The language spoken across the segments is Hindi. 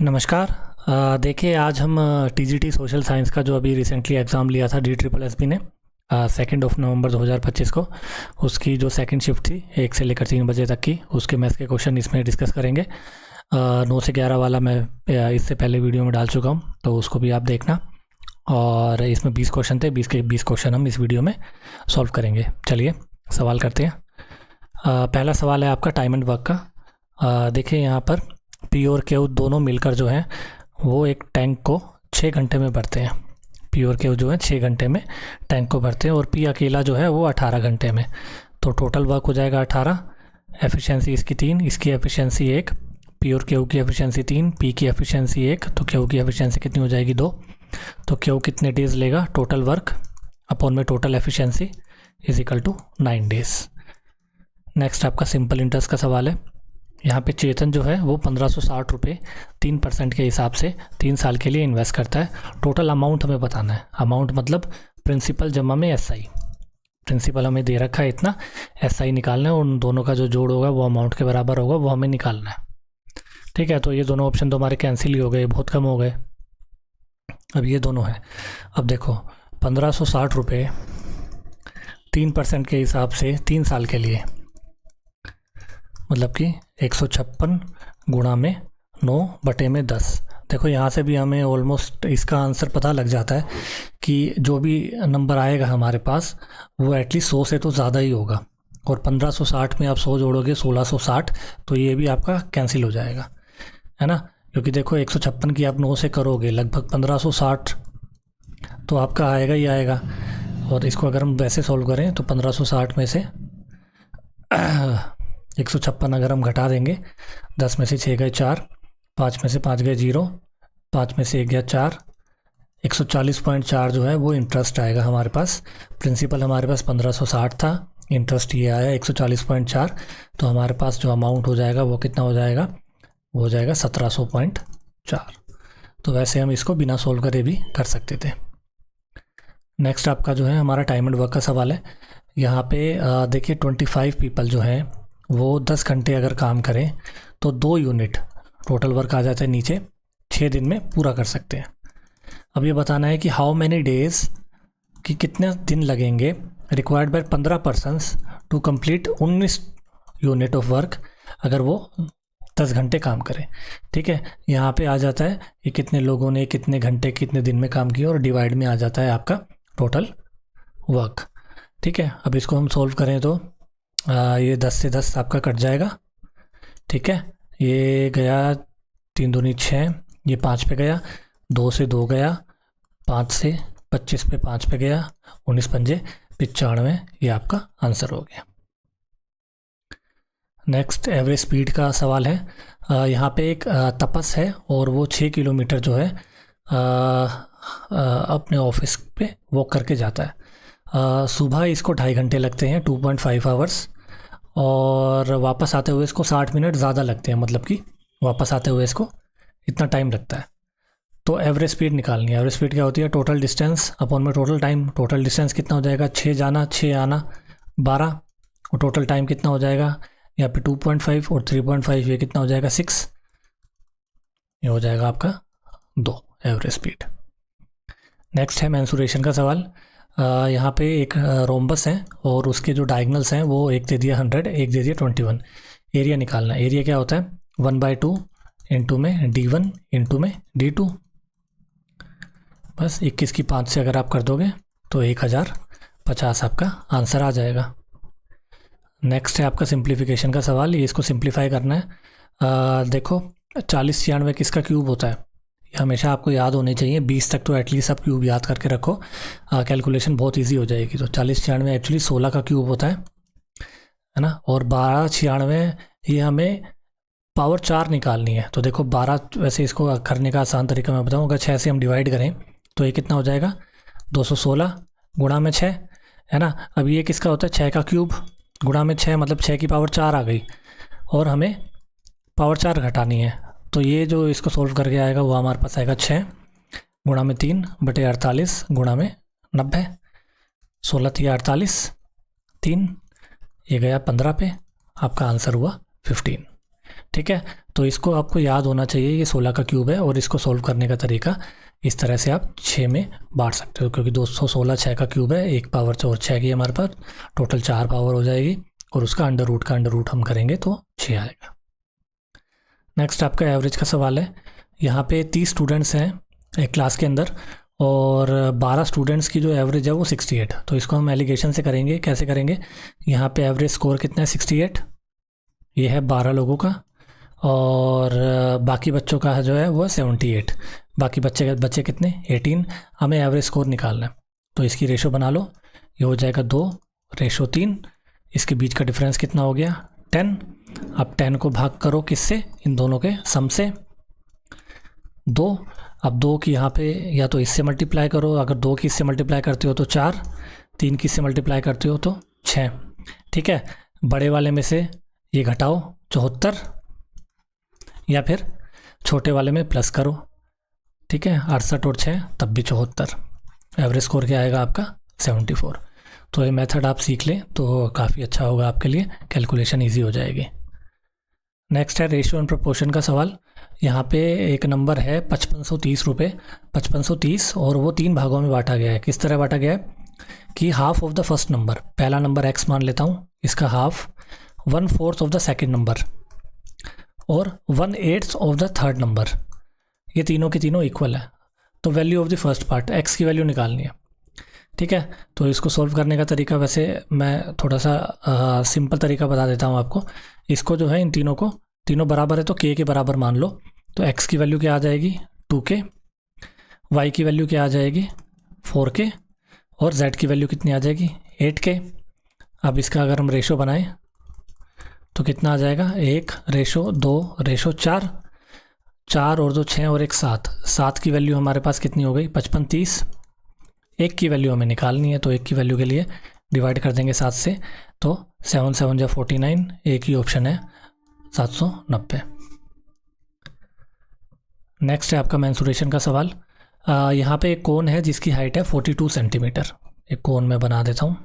नमस्कार। देखिए आज हम टीजीटी सोशल साइंस का जो अभी रिसेंटली एग्ज़ाम लिया था DSSS ने 2 नवंबर 2025 को, उसकी जो सेकंड शिफ्ट थी 1 से लेकर 3 बजे तक की, उसके मैथ्स के क्वेश्चन इसमें डिस्कस करेंगे। 9 से 11 वाला मैं इससे पहले वीडियो में डाल चुका हूँ, तो उसको भी आप देखना। और इसमें 20 क्वेश्चन थे, 20 के 20 क्वेश्चन हम इस वीडियो में सॉल्व करेंगे। चलिए सवाल करते हैं। पहला सवाल है आपका टाइम एंड वर्क का। देखिए यहाँ पर पी और क्यू दोनों मिलकर जो है वो एक टैंक को 6 घंटे में भरते हैं। पी और क्यू जो है 6 घंटे में टैंक को भरते हैं और पी अकेला जो है वो 18 घंटे में। तो टोटल वर्क हो जाएगा 18। एफिशिएंसी इसकी 3, इसकी एफिशिएंसी 1। पी और क्यू की एफिशिएंसी 3, पी की एफिशिएंसी 1, तो क्यू की एफिशिएंसी कितनी हो जाएगी 2। तो क्यू कितने डेज लेगा, टोटल वर्क अपॉन में total efficiency is equal to 9 days. Next आपका सिंपल इंटरेस्ट का सवाल है। यहाँ पे चेतन जो है वो 1560 रुपये 3% के हिसाब से 3 साल के लिए इन्वेस्ट करता है। टोटल अमाउंट हमें बताना है। अमाउंट मतलब प्रिंसिपल जमा में एसआई। प्रिंसिपल हमें दे रखा है इतना, एसआई निकालना है और उन दोनों का जो जोड़ होगा वो अमाउंट के बराबर होगा, वो हमें निकालना है। ठीक है, तो ये दोनों ऑप्शन तो हमारे कैंसिल ही हो गए, बहुत कम हो गए। अब ये दोनों हैं। अब देखो 1560 रुपये 3% के हिसाब से 3 साल के लिए, मतलब कि 156 गुणा में 9/10। देखो यहाँ से भी हमें ऑलमोस्ट इसका आंसर पता लग जाता है कि जो भी नंबर आएगा हमारे पास वो एटलीस्ट 100 से तो ज़्यादा ही होगा। और 1560 में आप 100 जोड़ोगे 1660, तो ये भी आपका कैंसिल हो जाएगा, है ना। क्योंकि देखो 156 की आप 9 से करोगे लगभग 1560, तो आपका आएगा ही आएगा। और इसको अगर हम वैसे सॉल्व करें तो 1560 में से 156 अगर हम घटा देंगे, 10 में से 6 गए 4, 5 में से 5 गए 0, 5 में से 1 गया 4, 140.4 जो है वो इंटरेस्ट आएगा हमारे पास। प्रिंसिपल हमारे पास 1560 था, इंटरेस्ट ये आया 140.4, तो हमारे पास जो अमाउंट हो जाएगा वो कितना हो जाएगा, वो हो जाएगा 1700.4। तो वैसे हम इसको बिना सोल्व करे भी कर सकते थे। नेक्स्ट आपका जो है हमारा टाइम एंड वर्क का सवाल है। यहाँ पे देखिए 25 पीपल जो हैं वो 10 घंटे अगर काम करें तो 2 यूनिट टोटल वर्क आ जाता है नीचे, 6 दिन में पूरा कर सकते हैं। अब ये बताना है कि हाउ मैनी डेज, कि कितने दिन लगेंगे required by 15 persons to complete 19 unit of work, अगर वो 10 घंटे काम करें। ठीक है, यहाँ पे आ जाता है कि कितने लोगों ने कितने घंटे कितने दिन में काम किया और डिवाइड में आ जाता है आपका टोटल वर्क। ठीक है, अब इसको हम सोल्व करें तो ये 10 से 10 आपका कट जाएगा। ठीक है, ये गया 3 दूनी 6, ये 5 पे गया, 2 से 2 गया, 5 से 25 पे 5 पे गया, 19 पंजे 95, ये आपका आंसर हो गया। नेक्स्ट एवरेज स्पीड का सवाल है। यहाँ पे एक तपस है और वो 6 किलोमीटर जो है अपने ऑफिस पे वॉक करके जाता है। सुबह इसको 2.5 घंटे लगते हैं, 2.5 आवर्स, और वापस आते हुए इसको 60 मिनट ज़्यादा लगते हैं, मतलब कि वापस आते हुए इसको इतना टाइम लगता है। तो एवरेज स्पीड निकालनी है। एवरेज स्पीड क्या होती है, टोटल डिस्टेंस अपॉन में टोटल टाइम। टोटल डिस्टेंस कितना हो जाएगा, 6 जाना 6 आना 12, और टोटल टाइम कितना हो जाएगा यहाँ पे 2.5 और 3.5, ये कितना हो जाएगा 6, ये हो जाएगा आपका 2 एवरेज स्पीड। नेक्स्ट है मेंसुरेशन का सवाल। यहाँ पे एक रोम्बस है और उसके जो डायगनल्स हैं वो एक दे दिया 100, एक दे दिया 21। एरिया निकालना है। एरिया क्या होता है 1/2 इंटू में D1 इंटू में D2। बस 21 की 5 से अगर आप कर दोगे तो 1050 आपका आंसर आ जाएगा। नेक्स्ट है आपका सिंप्लीफिकेशन का सवाल। ये इसको सिंप्लीफाई करना है। देखो 4096 किसका क्यूब होता है, ये हमेशा आपको याद होने चाहिए। 20 तक तो एटलीस्ट आप क्यूब याद करके रखो, कैलकुलेशन बहुत इजी हो जाएगी। तो 4096 एक्चुअली 16 का क्यूब होता है ना। और 1296 ये हमें पावर 4 निकालनी है। तो देखो 12, वैसे इसको करने का आसान तरीका मैं बताऊँ, अगर 6 से हम डिवाइड करें तो ये कितना हो जाएगा 216 गुणा में 6, है ना। अब ये किसका होता है 6 का क्यूब गुणा में 6, मतलब 6 की पावर 4 आ गई, और हमें पावर 4 घटानी है। तो ये जो इसको सोल्व करके आएगा वो हमारे पास आएगा 6 गुणा में 3/48 गुणा में 90, 16 थी 48, 3 ये गया 15 पे, आपका आंसर हुआ 15। ठीक है, तो इसको आपको याद होना चाहिए, ये 16 का क्यूब है और इसको सॉल्व करने का तरीका इस तरह से आप 6 में बांट सकते हो, क्योंकि 216 6 का क्यूब है, एक पावर और 6 की हमारे पास टोटल 4 पावर हो जाएगी और उसका अंडर रूट हम करेंगे तो 6 आएगा। नेक्स्ट आपका एवरेज का सवाल है। यहाँ पे 30 स्टूडेंट्स हैं एक क्लास के अंदर और 12 स्टूडेंट्स की जो एवरेज है वो 68। तो इसको हम एलिगेशन से करेंगे। कैसे करेंगे? यहाँ पे एवरेज स्कोर कितना है 68, ये है 12 लोगों का, और बाकी बच्चों का जो है वो 78। बाकी बच्चे कितने? 18। हमें एवरेज स्कोर निकालना है, तो इसकी रेशो बना लो। ये हो जाएगा 2:3। इसके बीच का डिफरेंस कितना हो गया? 10। अब 10 को भाग करो किससे? इन दोनों के सम से, 2। अब 2 की यहाँ पे या तो इससे मल्टीप्लाई करो, अगर 2 की इससे मल्टीप्लाई करते हो तो 4, 3 की इससे मल्टीप्लाई करते हो तो 6। ठीक है, बड़े वाले में से ये घटाओ 74, या फिर छोटे वाले में प्लस करो। ठीक है, 68 और 6 तब भी 74। एवरेज स्कोर क्या आएगा आपका? 74। तो ये मेथड आप सीख लें तो काफ़ी अच्छा होगा आपके लिए, कैलकुलेशन ईजी हो जाएगी। नेक्स्ट है रेशियो एंड प्रोपोर्शन का सवाल। यहाँ पे एक नंबर है 5530 रुपये, 5530, और वो 3 भागों में बांटा गया है। किस तरह बांटा गया है कि half of the first number, पहला नंबर x मान लेता हूँ, इसका half 1/4 of the second number और 1/8 ऑफ द थर्ड नंबर, ये तीनों के तीनों इक्वल है। तो value of the first part, x की वैल्यू निकालनी है। ठीक है, तो इसको सॉल्व करने का तरीका वैसे मैं थोड़ा सा सिंपल तरीका बता देता हूँ आपको। इसको जो है इन तीनों को, तीनों बराबर है तो k के बराबर मान लो। तो x की वैल्यू क्या आ जाएगी? 2k, y की वैल्यू क्या आ जाएगी? 4k, और z की वैल्यू कितनी आ जाएगी? 8k। अब इसका अगर हम रेशो बनाएं तो कितना आ जाएगा? 1:2:4, 4 और 2 6 और 1 7। 7 की वैल्यू हमारे पास कितनी हो गई? 5530। 1 की वैल्यू हमें निकालनी है, तो 1 की वैल्यू के लिए डिवाइड कर देंगे 7 से, तो 7 7 जा 49, एक ही ऑप्शन है 790। नेक्स्ट है आपका मेंसुरेशन का सवाल। यहाँ पे एक कोन है जिसकी हाइट है 42 सेंटीमीटर। एक कोन मैं बना देता हूँ।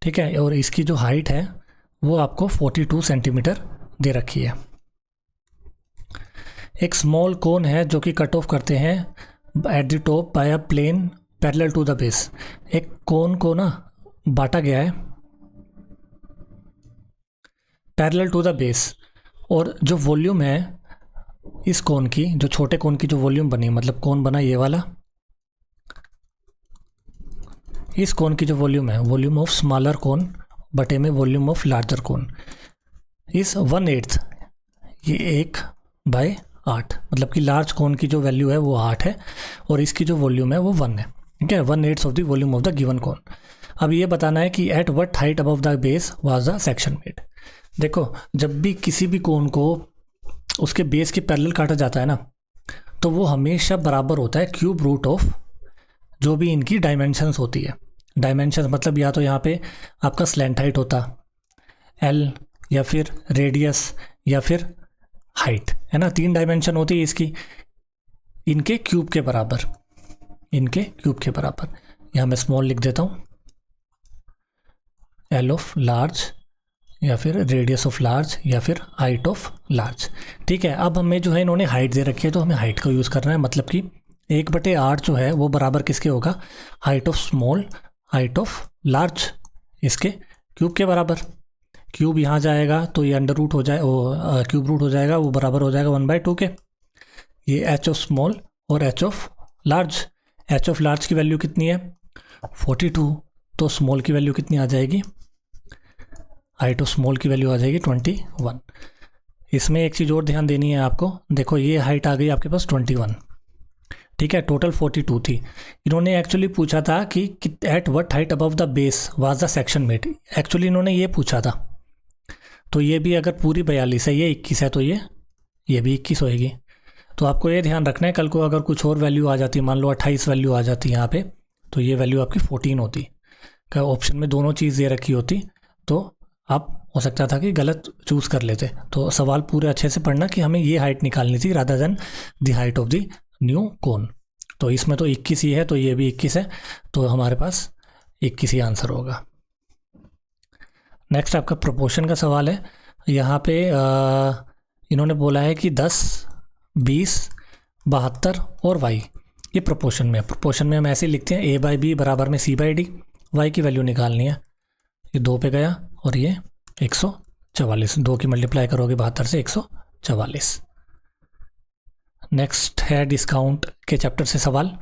ठीक है, और इसकी जो हाइट है वो आपको 42 सेंटीमीटर दे रखी है। एक स्मॉल कोन है जो कि कट ऑफ करते हैं at the top by a plane parallel to the base. एक कोन को ना बांटा गया है पैरेलल टू द बेस, और जो वॉल्यूम है इस कोन की, जो छोटे कोन की जो वॉल्यूम बनी, मतलब कोन बना ये वाला, इस कोन की जो वॉल्यूम है, वॉल्यूम ऑफ स्मॉलर कोन बटे में वॉल्यूम ऑफ लार्जर कोन, इस 1/8, ये 1/8, मतलब कि लार्ज कोन की जो वैल्यू है वो 8 है और इसकी जो वॉल्यूम है वो 1 है। ठीक है, 1/8 of the volume of the given cone. अब ये बताना है कि at what height above the base was the section made. देखो, जब भी किसी भी कोन को उसके बेस के पैरेलल काटा जाता है ना, तो वो हमेशा बराबर होता है क्यूब रूट ऑफ जो भी इनकी डायमेंशंस होती है। डायमेंशंस मतलब या तो यहाँ पे आपका स्लैंट हाइट होता L, या फिर रेडियस, या फिर हाइट, है ना। 3 डायमेंशन होती है इसकी, इनके क्यूब के बराबर, इनके क्यूब के बराबर। यहाँ मैं स्मॉल लिख देता हूँ, L ऑफ लार्ज, या फिर रेडियस ऑफ लार्ज, या फिर हाइट ऑफ लार्ज। ठीक है, अब हमें जो है इन्होंने हाइट दे रखी है तो हमें हाइट का यूज़ करना है। मतलब कि 1/8 जो है वो बराबर किसके होगा? Height of small, height of large, इसके क्यूब के बराबर। क्यूब यहाँ जाएगा तो ये अंडर रूट हो जाए, वो क्यूब रूट हो जाएगा, वो बराबर हो जाएगा 1/2 के। ये एच ऑफ स्मॉल और H of large. H of large की वैल्यू कितनी है? 42। तो स्मॉल की वैल्यू कितनी आ जाएगी? हाइट ऑफ स्मॉल की वैल्यू आ जाएगी 21। इसमें एक चीज़ और ध्यान देनी है आपको। देखो, ये हाइट आ गई आपके पास 21। ठीक है, टोटल 42 थी। इन्होंने एक्चुअली पूछा था कि at what height above the base was the section made. Actually इन्होंने ये पूछा था, तो ये भी अगर पूरी 42 है, ये 21 है, तो ये भी 21 होएगी। तो आपको ये ध्यान रखना है, कल को अगर कुछ और वैल्यू आ जाती, मान लो 28 वैल्यू आ जाती यहाँ पे, तो ये वैल्यू आपकी 14 होती। का ऑप्शन में दोनों चीज़ दे रखी होती तो आप हो सकता था कि गलत चूज़ कर लेते। तो सवाल पूरे अच्छे से पढ़ना कि हमें ये हाइट निकालनी थी rather than the height of the new cone. तो इसमें तो 21 ही है, तो ये भी 21 है, तो हमारे पास 21 ही आंसर होगा। नेक्स्ट आपका प्रोपोर्शन का सवाल है। यहाँ पे इन्होंने बोला है कि 10, 20, 72 और y, ये प्रोपोर्शन में है। प्रोपोर्शन में हम ऐसे लिखते हैं a/b बराबर में c/d। y की वैल्यू निकालनी है, ये 2 पे गया और ये 144, 2 की मल्टीप्लाई करोगे 72 से 144। नेक्स्ट है डिस्काउंट के चैप्टर से सवाल।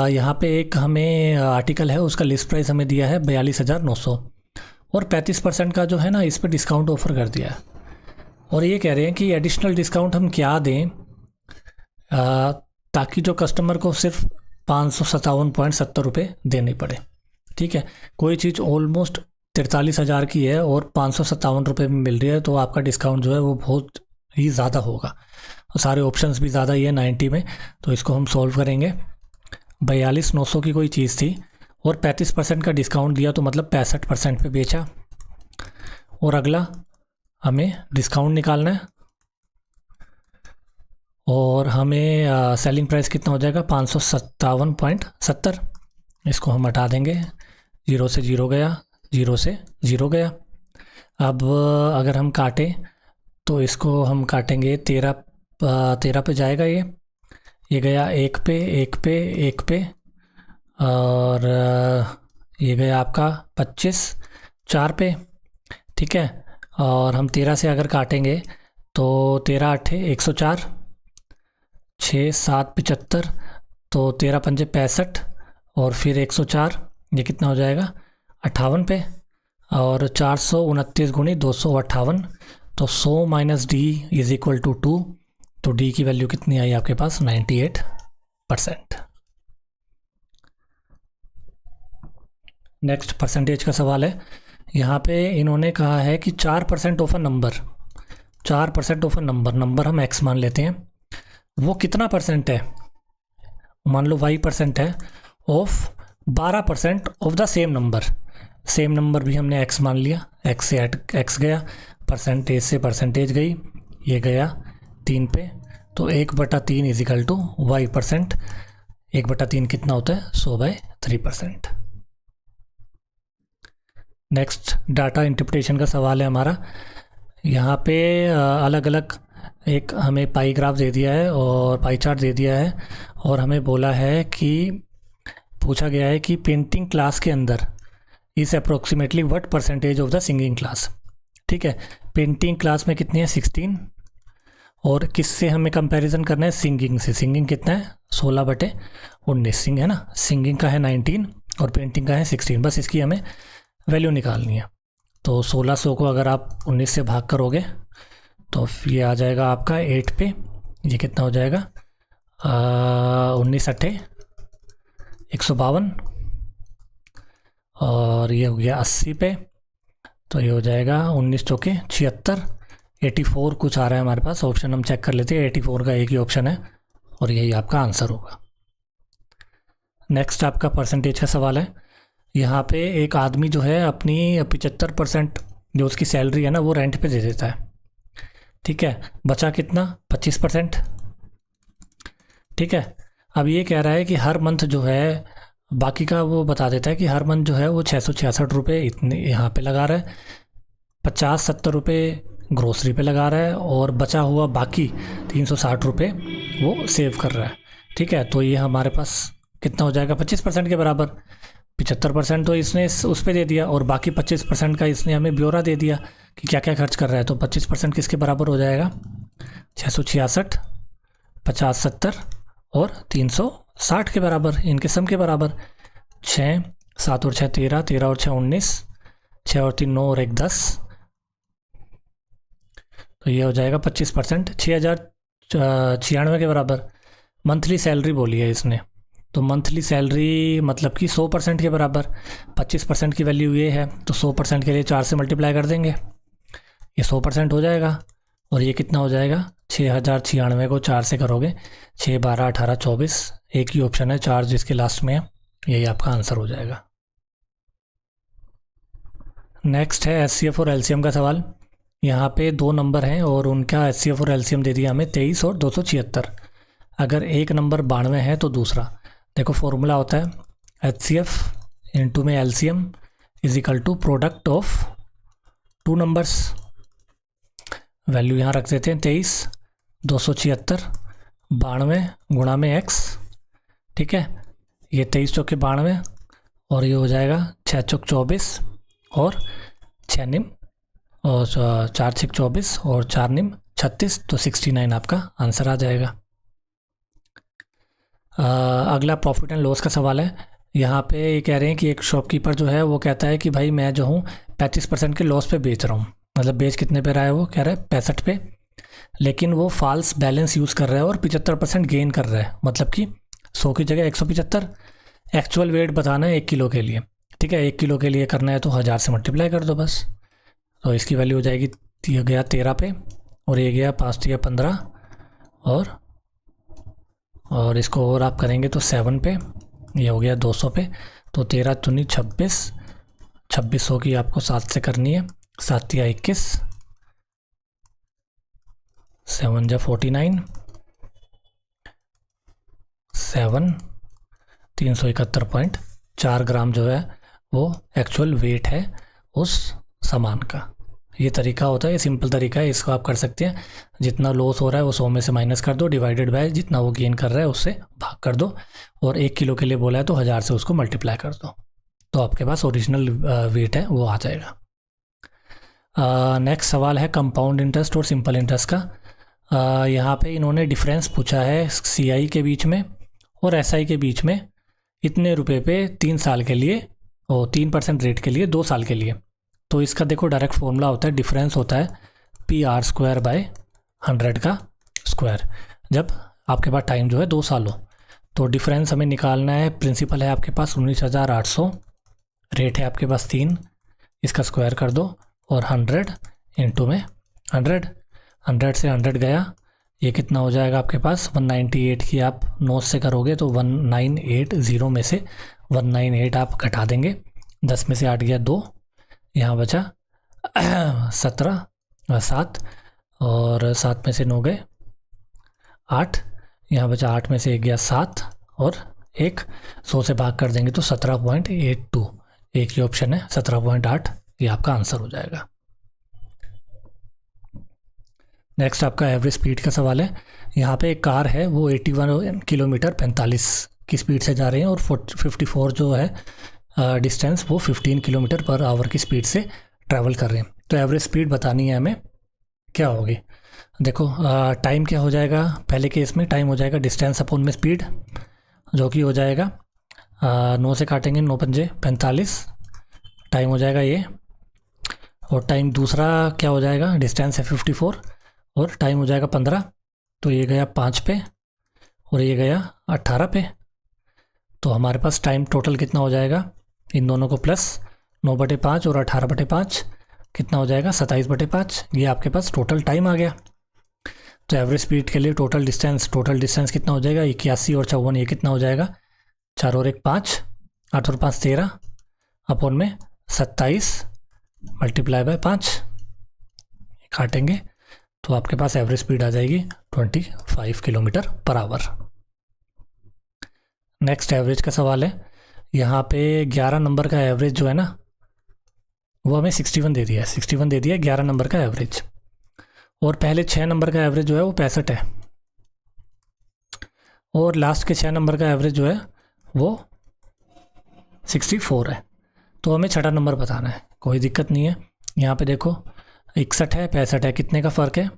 यहाँ पे एक हमें आर्टिकल है, उसका लिस्ट प्राइस हमें दिया है 42,900 और 35% का जो है ना इस पर डिस्काउंट ऑफर कर दिया है। और ये कह रहे हैं कि एडिशनल डिस्काउंट हम क्या दें ताकि जो कस्टमर को सिर्फ 557.70 रुपये देने पड़े। ठीक है, कोई चीज़ ऑलमोस्ट 43,000 की है और 557 रुपये में मिल रही है, तो आपका डिस्काउंट जो है वो बहुत ही ज़्यादा होगा। और सारे ऑप्शंस भी ज़्यादा ही है 90 में, तो इसको हम सॉल्व करेंगे। 42,900 की कोई चीज़ थी और 35% का डिस्काउंट दिया, तो मतलब 65% पे बेचा। और अगला हमें डिस्काउंट निकालना है और हमें सेलिंग प्राइस कितना हो जाएगा 557.70। इसको हम हटा देंगे, 0 से 0 गया, 0 से 0 गया। अब अगर हम काटें तो इसको हम काटेंगे 13 पे जाएगा, ये गया 1 पे 1 पे 1 पे और ये गया आपका 25 4 पे। ठीक है, और हम 13 से अगर काटेंगे तो 13 8 104, 6 7 75, तो 13 पंजे 65 और फिर 104, ये कितना हो जाएगा 58 पे। और 429 गुणी 258, तो 100 minus D is equal to 2। तो डी की वैल्यू कितनी आई आपके पास 98%। नेक्स्ट परसेंटेज का सवाल है। यहाँ पे इन्होंने कहा है कि 4% of a number, 4% of a number हम x मान लेते हैं, वो कितना परसेंट है, मान लो y% है, of 12% of the same number भी हमने x मान लिया, x से x गया, परसेंटेज से परसेंटेज गई, ये गया 3 पे, तो 1/3 इज इक्वल टू y%। 1/3 कितना होता है 100/3%। नेक्स्ट डाटा इंटरप्रिटेशन का सवाल है हमारा। यहाँ पे अलग अलग एक हमें पाई ग्राफ दे दिया है और पाई चार्ट दे दिया है, और हमें बोला है कि पूछा गया है कि पेंटिंग क्लास के अंदर इस approximately what percentage of the singing class. ठीक है, पेंटिंग क्लास में कितनी है 16, और किससे हमें कंपैरिजन करना है सिंगिंग से। सिंगिंग कितना है 16/19, सिंग है ना, सिंगिंग का है 19 और पेंटिंग का है 16। बस इसकी हमें वैल्यू निकालनी है। तो 1600 को अगर आप 19 से भाग करोगे तो ये आ जाएगा आपका 8 पे, ये कितना हो जाएगा 19 8 152, और ये हो गया 80 पे, तो ये हो जाएगा 19 चौके 76, 84 कुछ आ रहा है हमारे पास। ऑप्शन हम चेक कर लेते हैं, 84 का एक ही ऑप्शन है और यही आपका आंसर होगा। नेक्स्ट आपका परसेंटेज का सवाल है। यहाँ पे एक आदमी जो है अपनी 75% जो उसकी सैलरी है ना वो रेंट पे दे देता है। ठीक है, बचा कितना 25%। ठीक है, अब ये कह रहा है कि हर मंथ जो है, बाकी का वो बता देता है कि हर मंथ जो है वो 666 रुपये इतने यहाँ पे लगा रहा है, 50-70 रुपये ग्रोसरी पे लगा रहा है, और बचा हुआ बाकी 360 रुपये वो सेव कर रहा है। ठीक है, तो ये हमारे पास कितना हो जाएगा 25% के बराबर। 75% तो इसने उस पर दे दिया और बाकी 25% का इसने हमें ब्यौरा दे दिया कि क्या क्या खर्च कर रहा है। तो 25% किसके बराबर हो जाएगा 666, 50 70 और 360 के बराबर, इनके सम के बराबर। 6 7 और 6 13, 13 और 6 19, 6 और 3 9 और 1 10, तो ये हो जाएगा 25%, 6096 के बराबर। मंथली सैलरी बोली है इसने, तो मंथली सैलरी मतलब कि 100% के बराबर। 25% की वैल्यू ये है, तो 100% के लिए 4 से मल्टीप्लाई कर देंगे, ये 100% हो जाएगा। और ये कितना हो जाएगा 6096 को 4 से करोगे 6 12 18 24, एक ही ऑप्शन है 4 जिसके लास्ट में है, यही आपका आंसर हो जाएगा। नेक्स्ट है एचसीएफ और एलसीएम का सवाल। यहाँ पे 2 नंबर हैं और उनका एचसीएफ और एलसीएम दे दिया हमें 23 और 276। अगर एक नंबर 92 है तो दूसरा, देखो फॉर्मूला होता है HCF इंटू में LCM is equal to product of 2 numbers, value यहाँ रख देते हैं 23, 276, 92 गुणा में x, ठीक है। ये 23 चौके 92 और ये हो जाएगा 6 चौक 24 और 6 निम और 4 6 24 और 4 निम 36, तो 69 आपका आंसर आ जाएगा। अगला प्रॉफिट एंड लॉस का सवाल है। यहाँ पे ये कह रहे हैं कि एक शॉपकीपर जो है वो कहता है कि भाई मैं जो हूँ 35% के लॉस पे बेच रहा हूँ, मतलब बेच कितने पे रहा है, वो कह रहा है 65 पे, लेकिन वो फॉल्स बैलेंस यूज़ कर रहा है और 75% गेन कर रहा है, मतलब कि 100 की जगह 175। एक्चुअल वेट बताना है 1 किलो के लिए, ठीक है। 1 किलो के लिए करना है तो 1000 से मल्टीप्लाई कर दो बस, तो इसकी वैल्यू हो जाएगी, ये गया 13 पे और ये गया 5 या 15 और इसको और आप करेंगे तो 7 पे, ये हो गया 200 पे, तो 13 दूनी 26, 2600 की आपको 7 से करनी है, 7 या 21, 7 या 49, 7 371.4 ग्राम जो है वो एक्चुअल वेट है उस सामान का। ये तरीका होता है, ये सिंपल तरीका है, इसको आप कर सकते हैं। जितना लॉस हो रहा है वो 100 में से माइनस कर दो, डिवाइडेड बाय जितना वो गेन कर रहा है उससे भाग कर दो, और 1 किलो के लिए बोला है तो 1000 से उसको मल्टीप्लाई कर दो, तो आपके पास ओरिजिनल वेट है वो आ जाएगा। नेक्स्ट सवाल है कंपाउंड इंटरेस्ट और सिंपल इंटरेस्ट का। यहाँ पे इन्होंने डिफरेंस पूछा है CI के बीच में और SI के बीच में इतने रुपए पे 3 साल के लिए और 3% रेट के लिए 2 साल के लिए। तो इसका देखो डायरेक्ट फॉर्मूला होता है, डिफरेंस होता है PR²/100 का स्क्वायर, जब आपके पास टाइम जो है 2 साल हो। तो डिफरेंस हमें निकालना है, प्रिंसिपल है आपके पास 19,800, रेट है आपके पास 3, इसका स्क्वायर कर दो और 100 इंटू में 100 से 100 गया, ये कितना हो जाएगा आपके पास 198 की आप 9 से करोगे तो 1980 में से 198 आप घटा देंगे, 10 में से 8 गया 2, यहाँ बचा 17, 7 और 7 में से 9 गए 8, यहाँ बचा 8 में से 1 गया 7 और 1 100 से भाग कर देंगे तो 17.82, एक ही ऑप्शन है 17.8, ये आपका आंसर हो जाएगा। नेक्स्ट आपका एवरेज स्पीड का सवाल है। यहाँ पे एक कार है वो 81 किलोमीटर 45 की स्पीड से जा रहे हैं और 54 जो है डिस्टेंस वो 15 किलोमीटर पर आवर की स्पीड से ट्रैवल कर रहे हैं। तो एवरेज स्पीड बतानी है हमें, क्या होगी। देखो टाइम क्या हो जाएगा, पहले केस में टाइम हो जाएगा डिस्टेंस अपॉन में स्पीड, जो कि हो जाएगा 9 से काटेंगे 9 पंजे 45, टाइम हो जाएगा ये, और टाइम दूसरा क्या हो जाएगा, डिस्टेंस है 54 और टाइम हो जाएगा 15, तो ये गया 5 पे और ये गया 18 पे। तो हमारे पास टाइम टोटल कितना हो जाएगा, इन दोनों को प्लस 9/5 और 18/5 कितना हो जाएगा 27/5, ये आपके पास टोटल टाइम आ गया। तो एवरेज स्पीड के लिए टोटल डिस्टेंस कितना हो जाएगा 81 और 54, ये कितना हो जाएगा 4 और 1 5, 8 और 5 13 अपॉन में 27 मल्टीप्लाई बाय 5 काटेंगे तो आपके पास एवरेज स्पीड आ जाएगी 25 kilometre per hour. Next average का सवाल है। यहाँ पे 11 नंबर का एवरेज जो है ना वो हमें 61 दे दिया है, 61 दे दिया है 11 नंबर का एवरेज, और पहले 6 नंबर का एवरेज जो है वो 65 है, और लास्ट के 6 नंबर का एवरेज जो है वो 64 है। तो हमें छठा नंबर बताना है, कोई दिक्कत नहीं है। यहाँ पे देखो 61 है 65 है, कितने का फ़र्क है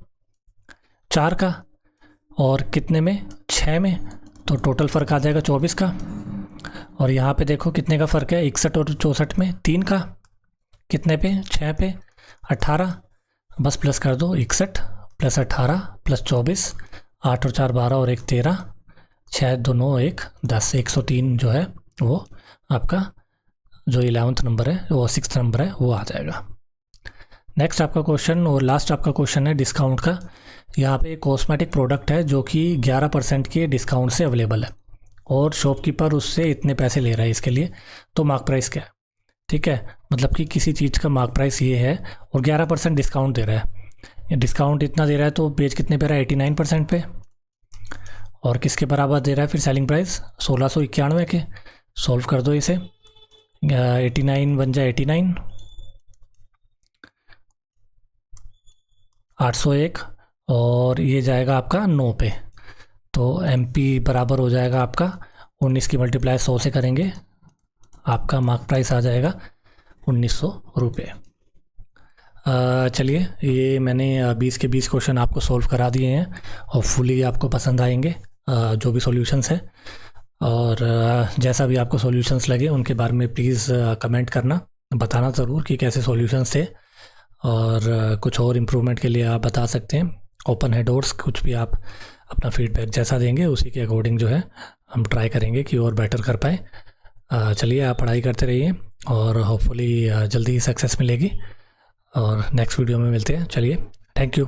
4 का, और कितने में 6 में, तो टोटल फ़र्क आ जाएगा 24 का। और यहाँ पे देखो कितने का फ़र्क है 61 और 64 में 3 का, कितने पे 6 पे 18, बस प्लस कर दो 61 प्लस 18 प्लस 24, 8 और 4 12 और 1 13, 6 2 9 1 10, 103 जो है वो आपका जो 11th नंबर है वो 6th नंबर है वो आ जाएगा। नेक्स्ट आपका क्वेश्चन और लास्ट आपका क्वेश्चन है डिस्काउंट का। यहाँ पे एक कॉस्मेटिक प्रोडक्ट है जो कि 11% के डिस्काउंट से अवेलेबल है और शॉपकीपर उससे इतने पैसे ले रहा है इसके लिए, तो मार्क प्राइस क्या है। ठीक है, मतलब कि किसी चीज़ का मार्क प्राइस ये है और 11% डिस्काउंट दे रहा है, डिस्काउंट इतना दे रहा है तो बेच कितने पे रहा है 89% पे, और किसके बराबर दे रहा है फिर सेलिंग प्राइस 1691 के। सॉल्व कर दो इसे, 89 बन जाए 89 801 और ये जाएगा आपका 9 पे। तो MP बराबर हो जाएगा आपका 19 की मल्टीप्लाई 100 से करेंगे, आपका मार्क प्राइस आ जाएगा 1900 रुपये। चलिए, ये मैंने 20 के 20 क्वेश्चन आपको सॉल्व करा दिए हैं। होपफुली आपको पसंद आएंगे जो भी सॉल्यूशंस है। और जैसा भी आपको सॉल्यूशंस लगे उनके बारे में प्लीज़ कमेंट करना, बताना ज़रूर कि कैसे सॉल्यूशंस थे। और कुछ और इम्प्रूवमेंट के लिए आप बता सकते हैं। ओपन है डोर्स, कुछ भी आप अपना फीडबैक जैसा देंगे उसी के अकॉर्डिंग जो है हम ट्राई करेंगे कि और बेटर कर पाए। चलिए, आप पढ़ाई करते रहिए और होपफुली जल्दी ही सक्सेस मिलेगी। और नेक्स्ट वीडियो में मिलते हैं। चलिए, थैंक यू।